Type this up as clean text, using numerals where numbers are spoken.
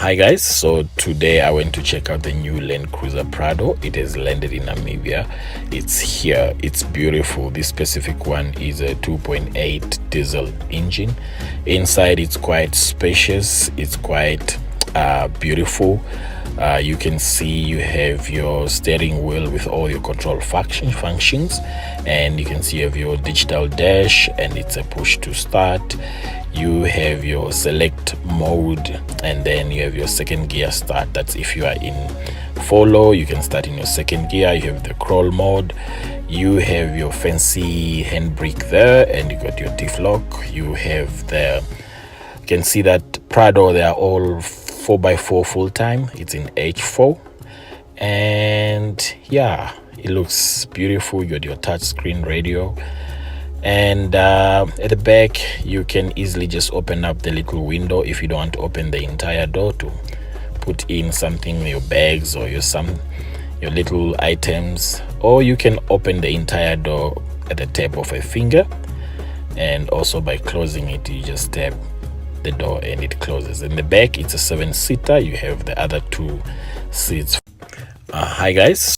Hi guys, so today I went to check out the new Landcruiser Prado. It has landed in Namibia. It's here, it's beautiful. This specific one is a 2.8 diesel engine. Inside it's quite spacious, it's quite beautiful. You can see you have your steering wheel with all your control functions, and you can see you have your digital dash, and it's a push to start. You have your select mode, and then you have your second gear start. That's if you are in follow, you can start in your second gear. You have the crawl mode, you have your fancy handbrake there, and you got your diff lock. You have you can see that Prado, they are all 4x4 full time. It's in H4, and yeah, it looks beautiful. You got your touch screen radio, and at the back you can easily just open up the little window if you don't want to open the entire door to put in something, your bags or your little items, or you can open the entire door at the tap of a finger, and also by closing it, you just tap the door and it closes. In the back it's a 7-seater. You have the other 2 seats. Hi guys.